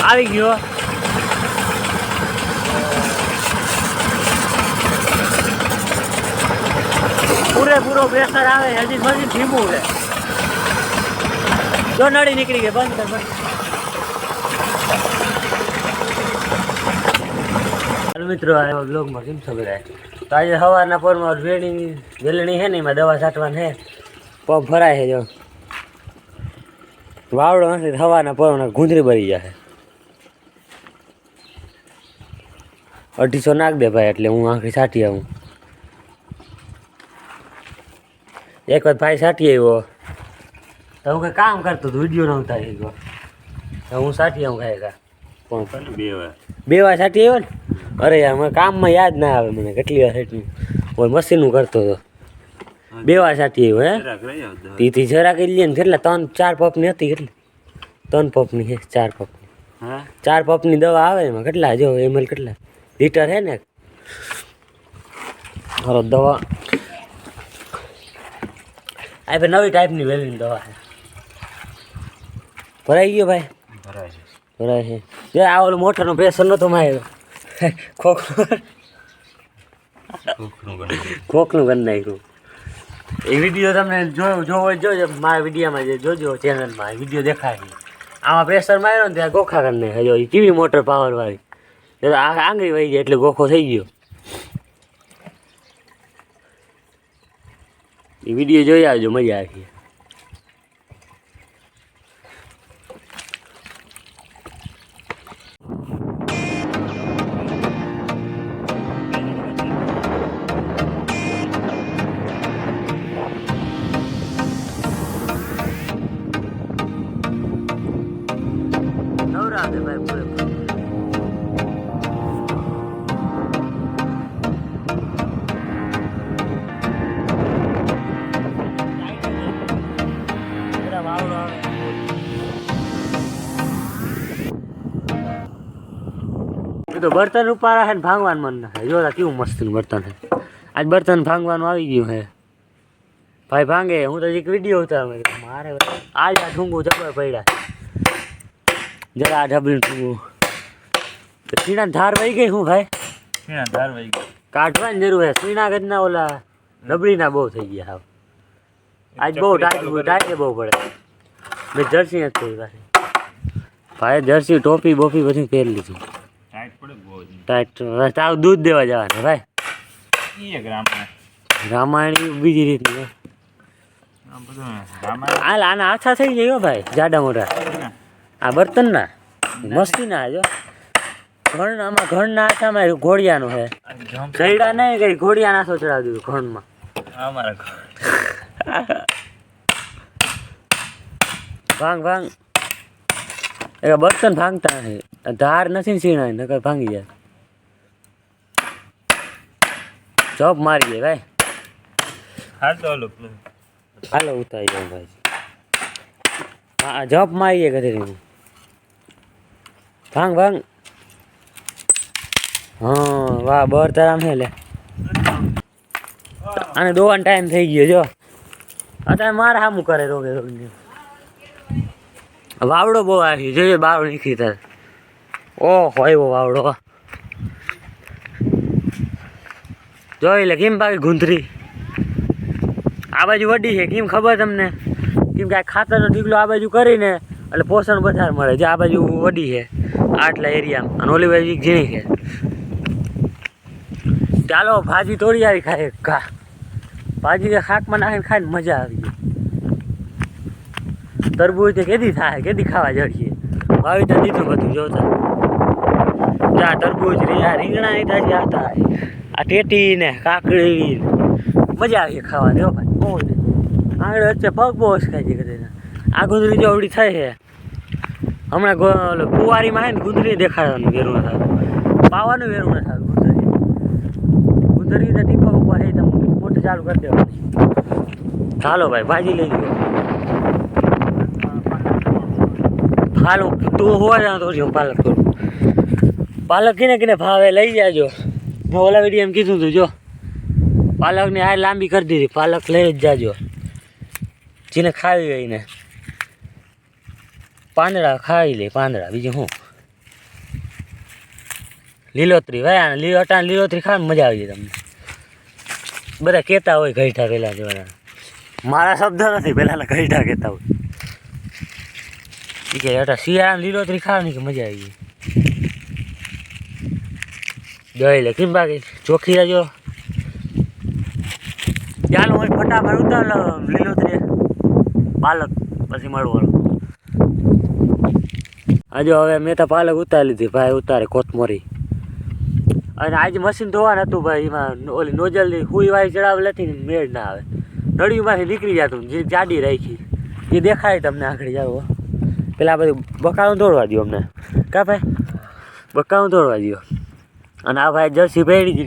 આવી ગયો પૂરેપૂરો પ્રેશર આવે હજી મશીન ધીમું છે જો નળી નીકળી ગઈ બંધ કર હાલો મિત્રો આ બ્લોગમાં કેમ છો બધા તો આજે સવારના પોરમાં વેલણી છે ને એમાં દવા છાંટવાની છે પગ ફરાય છે જો વાવડો નથી સવારના પોરમાં ગુંદરી ભરી જશે 250 નાખ દે ભાઈ એટલે હું આખી છાંટી આવું એક વખત ભાઈ છાંટી આવ્યો તો હું કંઈ કામ કરતો હતો વિડીયો ન ઉતારી ગયો તો હું છાંટી આવું કાંઈ પણ 2 વાર છાંટી આવ્યો ને અરે યાર મને કામમાં યાદ ના આવે મને કેટલી વાર છાંટ્યું ઓય મશીનનું કરતો હતો 2 વાર છાંટી આવ્યો હે તીથી જરા કરી લે ને કેટલા 3-4 પપની હતી કેટલી 3 પપની છે 4 પપની 4 પપની દવા આવે એમાં કેટલા જો એમએલ કેટલા લીટર હે ને હારો દવા આ ભાઈ નવી ટાઈપની વેલની દવા છે ભરાઈ ગયો ભાઈ ભરાય છે જે આ ઓલું મોટરનો પ્રેશર નહોતો માર્યો ખોખનું કરી નાખ્યું એ વિડીયો તમને જોવો જોજો મારા વિડીયોમાં જે જોજો ચેનલમાં વિડીયો દેખાય આમાં પ્રેશર માર્યો ને ત્યાં ગોખા કરી નાખ્યો એ કેવી મોટર પાવરવાળી આંગળી વહી જાય એટલે ગોખો થઈ ગયો એ વિડીયો જોઈ આવજો મજા આવી નવરાત્રે ભાઈ પૂરે તો બર્તન ઉપાડા છે ને ભાંગવાનું મન ના જોતા કેવું મસ્તીનું બર્તન છે આજ બર્તન ભાંગવાનું આવી ગયું છે ભાઈ ભાંગે હું તો એક વિડીયો ઉતાર મારે આજ આ ઠૂંગું જબર પડ્યા જરા આ ઢબલી ઠૂંગું તો સીણા ધાર વહી ગઈ હું ભાઈ સીણા ધાર વહી ગઈ કાઢવાની જરૂર છે સીણા ગજના ઓલા ડબલીના બહુ થઈ ગયા આજ બહુ ટાઈટ બહુ પડે મેં જર્સી નથી કરી ભાઈ જર્સી ટોપી બોપી બધી પહેરી લીધી ટાઈટ તાવ દૂધ દેવા જવાનું ભાઈ રામાયણ બીજી રીતની આના આછા થઈ જાય ભાઈ જાડા મોટા આ બર્તન ના મસ્તી ના જો આમાં ઘણના આછામાં ઘોડિયાનું છે ચડ્યા નહીં કઈ ઘોડિયા નાસો ચડાવી દીધું ઘણમાં ભાંગ એ બર્તન ભાંગતા નથી ધાર નથી સીણા નકર ભાંગી જાય જોબ મારી જાય ભાઈ હાલો ઉતારી જાઉં ભાઈ હા જોબ મારી જાય કદી ભાંગ હા વાહ બર તારામ છે લે આને દોવાનો ટાઈમ થઈ ગયો જો અત્યારે મારે સામું કરે રોગે વાવડો બહુ આવી જોઈએ બારો નીકળી તારે ઓહો એવો વાવડો જોઈ લે કેમ પાકી ગુંથરી આ બાજુ વડી છે કેમ ખબર તમને કેમ કે આ ખાતરનો ઢીકલો આ બાજુ કરીને એટલે પોષણ વધારે મળે જે આ બાજુ વડી છે આટલા એરિયામાં અને ઓલી બાજુ ઝીણી છે ચાલો ભાજી તોડી આવી ખાય ઘા ભાજી શાકમાં નાખીને ખાઈને મજા આવી ગઈ તરબૂચ કેદી થાય કેદી ખાવા જડીએ વાવીતા દીધું બધું જોતા જા તરબૂચ રીંગણા નહીં થાય આવતા આ ટેટી ને કાકડી મજા આવી ખાવા દો ભાઈ બહુ આગળ વચ્ચે પગ બહુ ખાય છે કદાચ આ ગુંદરી જો અવડી થાય છે હમણાં કુંવારીમાં છે ને ગુંદરી દેખાડવાનું વેરું ન થતું પાવાનું વેરું ન થતું ગુંદરી ટીપા ઉપર છે તમે મોટર ચાલુ કરી દેવાની ચાલો ભાઈ ભાજી લઈ ગયો હાલો તું હોવા જાવ તો હું પાલક કરું પાલક કિને ભાવે લઈ જાજો મેં ઓલા વિડીયો એમ કીધું તું જો પાલકની આ લાંબી કરી દીધી પાલક લઈ જ જાજો જેને ખાવી હોય ને પાંદડા ખાઈ લે પાંદડા બીજું શું લીલોતરી ભાઈ આ લીલોતરી ખાવાની મજા આવી જાય તમને. બધા કહેતા હોય ગઈઠા પહેલાં જેવાના, મારા શબ્દ નથી, પહેલાંના ગઈઠા કહેતા હોય કે અટા શિયાળાની લીલોતરી ખાવાની કે મજા આવી જાય. લે કેમ બાકી ચોખ્ખી રહેજો. ચાલો હું ફટાફટ ઉતાર લીલોતરી પાલક પછી મળવાનું. હજુ હવે મેં તો પાલક ઉતારી લીધી ભાઈ, ઉતારે કોથમરી. અને આજે મશીન ધોવાનું હતું ભાઈ, એમાં ઓલી નોજલની હુઈ વાઈ ચડાવેલ હતી ને મેળ ના આવે, નળીમાંથી નીકળી જતું જે જાડી રાખી એ દેખાય તમને આગળ જાવ. પેલા બધું બકાળું દોડવા દો અમને કા ભાઈ, બકાળું દોડવા દો. અને આ ભાઈ જર્સી પહેરી જ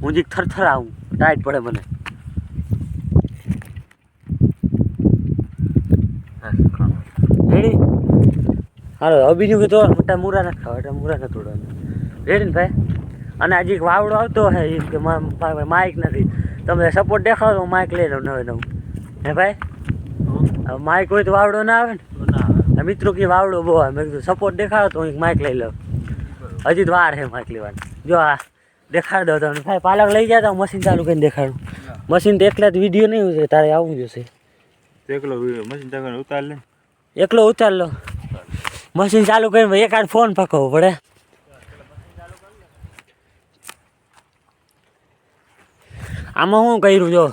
હું જીક થરથર આવું, ટાઈટ પડે મને. રેડી હાલો હવે બીજું કીધું મોટા મૂરા ના ખાવા, એટલે મૂરા ના તોડવાના. રેડી ને ભાઈ. અને હજી એક વાવડો આવતો હે એ કે માઇક નથી, તમે સપોર્ટ દેખાડો માઇક લઈ લો નવે નવું. હે ભાઈ હવે માઇક હોય તો વાવડો ના આવે ને. મિત્રો કે વાવડો બહુ આવે, મેં કીધું સપોર્ટ દેખાડો તો હું એક માઇક લઈ લઉં. હજી તો વાર છે માઇક લેવાની. જો આ દેખાડ દો તમને ભાઈ, પાલક લઈ ગયા તો મશીન ચાલુ કરીને દેખાડું. મશીન તો એકલા જ વિડીયો નહીં હોય, તારે આવવું જોશે. એકલો મશીન ચાલુ ઉતાર લે, એકલો ઉતાર લો. મશીન ચાલુ કરીને એકાદ ફોન પકવવો પડે. આમાં શું કર્યું જો,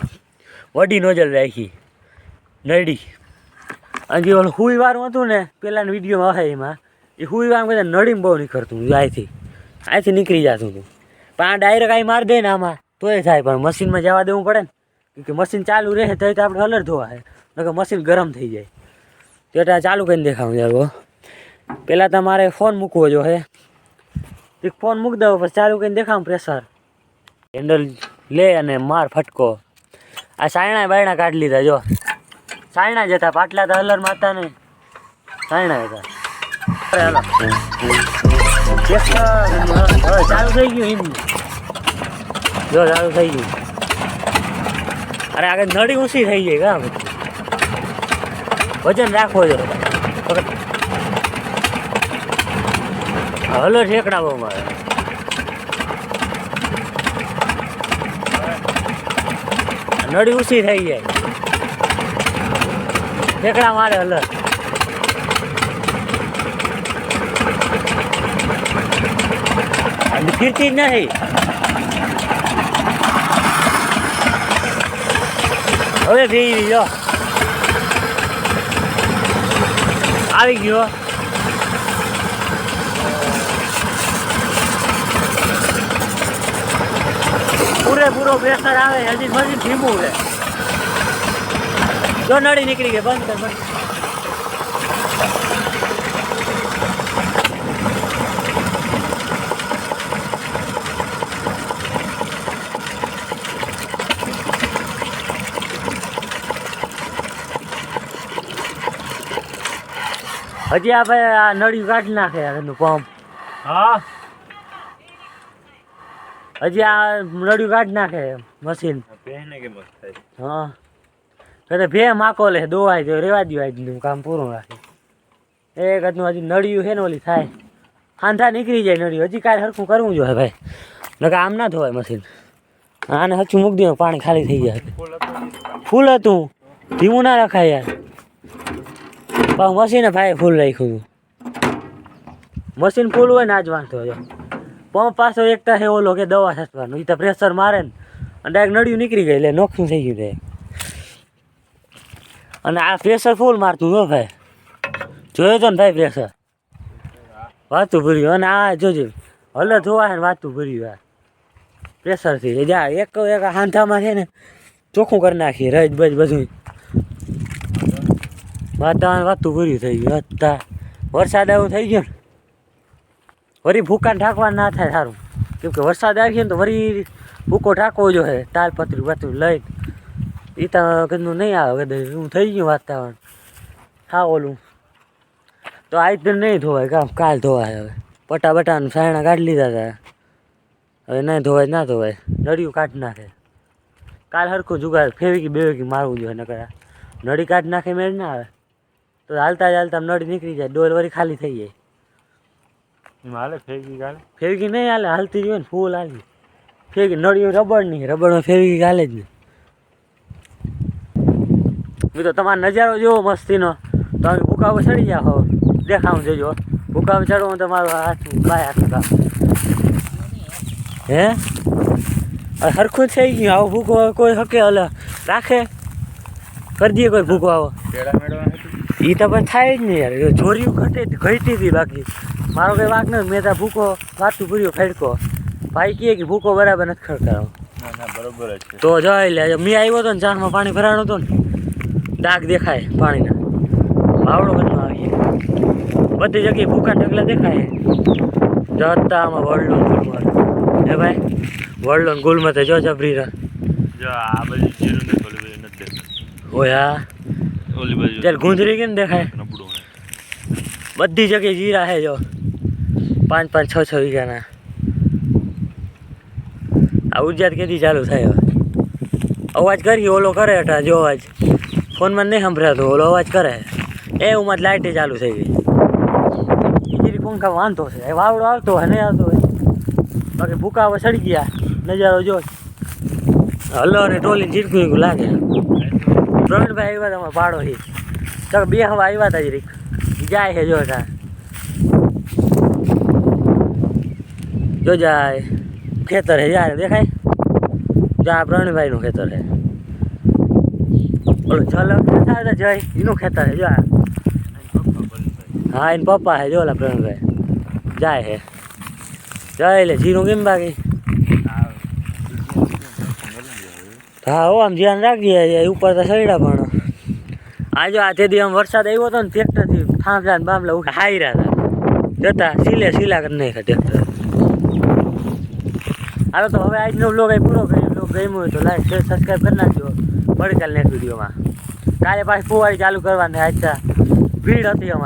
વડી નોજલ રાખી નડી. અને જે ઓલું હુઈ વાળું હતું ને પેલાના વિડીયોમાં હે એમાં, એ હુઈ વાળું કદાચ નડીમાં બહુ નીકળતું અહીંથી નીકળી જતું હતું. પણ આ ડાયરેક્ટ અહીં મારી દે ને આમાં તોય થાય, પણ મશીનમાં જવા દેવું પડે ને, કે મશીન ચાલુ રહે તો આપણે હલર ધોવા છે, નકર મશીન ગરમ થઈ જાય. તો એટલે ચાલુ કરીને દેખાવું યાર. પહેલાં તમારે ફોન મૂકવો જો હે, એક ફોન મૂકી દો પછી ચાલુ કરીને દેખાવું પ્રેશર. હેન્ડલ લે અને માર ફટકો. આ સાયણા બાયણા કાઢી લીધા જો, સાયણા જ હતા, પાટલા તો હલરમાં હતા નહીં, સાયણા હતા. અરે હાલો હવે ચાલુ થઈ ગયું એમ જો, ચાલુ થઈ ગયું. અરે આગળ નળી ઊંચી થઈ જાય કા, વજન રાખવો જો. હલો ઠેકડા બહુ મારે. નળી ઊંચી થઈ જાય, ઠેકડા મારે હલર. ફીરતી જ નથી. હવે ફેરી જો આવી ગયો. પૂરેપૂરો પ્રેશર આવે, હજી મશીન ધીમું છે. જો નળી નીકળી ગઈ, બંધ કર બંધ. હજી આ ભાઈ આ નળિયું કાઢી નાખે એનું પંપ. હા હજી આ નળિયું કાઢી નાખે મશીન. હા તો ભે માકો લે દોવાય તો રેવા દો, આજનું કામ પૂરું રાખે. એક હજુ નળિયું છે ને ઓલી થાય, હાંધા નીકળી જાય નળિયું. હજી કાંઈ સરખું કરવું જોઈએ ભાઈ, નકર આમ ના ધોવાય મશીન. આને હચું મૂકી દે, પાણી ખાલી થઈ જાય. ફૂલ હતું ધીમું ના રખાય યાર. પણ મશીને ભાઈ ફૂલ રાખ્યું હતું. મશીન ફૂલ હોય ને આજ વાંધો હોય. પંપ પાછો એકતા છે ઓલો કે દવા છાંટવાનું, એ તો પ્રેશર મારે ને અને ડાયરેક્ટ નળિયું નીકળી ગઈ એટલે નોખું થઈ ગયું. અને આ પ્રેશર ફૂલ મારતું હો ભાઈ, જોયો તો ને ભાઈ પ્રેશર વાતું ભર્યું. અને આ જોજો હલે ધોવા ને વાતું ભર્યું આ પ્રેશરથી. જા એક હાંધામાં છે ને ચોખ્ખું કરી નાખીએ રજ બજ બધું. વાતાવરણ વાતું ભર્યું થઈ ગયું. હતા વરસાદ આવું થઈ ગયો ને વળી ભૂકાને ઢાંકવાનું ના થાય સારું, કેમ કે વરસાદ આવી ગયો ને તો વળી ભૂકો ઢાંકવો જોઈએ. તાલપત્રી વાતું લઈને એ તો કદનું નહીં આવે કદાચ એવું થઈ ગયું વાતાવરણ. હા ઓલું તો આજ તો નહીં ધોવાય, કામ કાલ ધોવાય. હવે પટા બટાને સાયણા કાઢી લીધા હતા, હવે નહીં ધોવાય ના ધોવાય. નળિયું કાઢી નાખે કાલ સરખું જુગાડ ફેવીકી બેવીકી મારવું જોઈએ, નકર નળી કાઢી નાખે મેળ ના આવે. તો હાલતા જ હાલતા નળી નીકળી જાય, ડોલ વળી ખાલી થઈ જાય. એમાં હાલે ફેંકી ગાલે ફેરકી નહીં હાલે, હાલતી જ હોય ને ફૂલ હાલી. ફેરકી નળિયું રબડની, રબડમાં ફેરકી હાલે જ નહીં. મિત્રો તમારો નજારો જોવો મસ્તીનો, તમે ભૂકાવો ચડી જાઓ, દેખાવું જોજો. ભૂકાવો ચડવો તમારો હાથ બાય હાથ કામ હે હરખું થઈ ગયું. આવો ભૂકો કોઈ હકે હલે રાખે કરી દઈએ કોઈ ભૂકો આવો કેળા મેળવા એ તો પણ થાય જ નહીં યાર. ચોરીઓ ઘટી હતી બાકી મારો કંઈ વાંક નથી. મેં ત્યાં ભૂકો વાતું પૂર્યો ફેડકો ભાઈ કહે કે ભૂકો બરાબર નથી ખડકારો. ના ના બરોબર જ છે. તો જોઈ લે મેં આવ્યો હતો ને ચારમાં પાણી ભરાણો હતો ને ડાઘ દેખાય પાણીના માવડો બધું આવી બધી જગ્યાએ ભૂકા ઢગલા દેખાય. જતા આમાં વડલો ગુલમર હે ભાઈ વડલો ને ગુલમર તો જો જબરી રહ્યા. જો આ બધી જીરું ને ઓલી બધી નથી દેખાય. ઓય હા ઓલી બાજુ ચાલ ગુંજરી કેમ દેખાય. નબળું હે. બધી જગ્યાએ જીરા હે જો 5-5, 6-6 વીઘાના. આ ઉજાત કેદી ચાલુ થાય હવે અવાજ કરી ઓલો કરે હટા જો અવાજ ફોનમાં નહીં સંભળાતો ઓલો અવાજ કરે એ ઉમાં લાઇટે ચાલુ થઈ ગઈ. વીજળી પંખા વાંધો છે વાવડો આવતો હોય નહીં આવતો હોય બાકી ભૂકા હવે સડી ગયા. નજારો જો હલો ને ટોલી જીરકું લાગે. પ્રવીણભાઈ આવ્યા હતા પાડો હી તો બે હવા આવ્યા હતા જીરીક જાય છે જો જો જાય ખેતર હે યાર દેખાય જા પ્રવીણભાઈનું ખેતર હે. ઓલો ઝલક થાય જય એનું ખેતર હે જો હા એને પપ્પા હે જો ઓલા પ્રવીણભાઈ જાય હે જાય લે જીરું કેમ બાકી. હા હો આમ ધ્યાન રાખજે ઉપર તો સડ્યા પણ આજો આ તેથી આમ વરસાદ આવ્યો હતો ને ટ્રેક્ટરથી થાંભલા ને બાંભલા ઉઠા હાર્યા હતા જતા સીલા કરી નાખ્યા ટ્રેક્ટર. હાલો તો હવે આજનો બ્લોગ અહીં પૂરો કરીએ. બ્લોગ ગમ્યો હોય તો લાઈક શેર સબસ્ક્રાઈબ કરી નાખજો. મળી કાલે નેક્સ્ટ વિડીયોમાં. કાલે પાછી ફુવારી ચાલુ કરવાની આજ ભીડ હતી અમારે.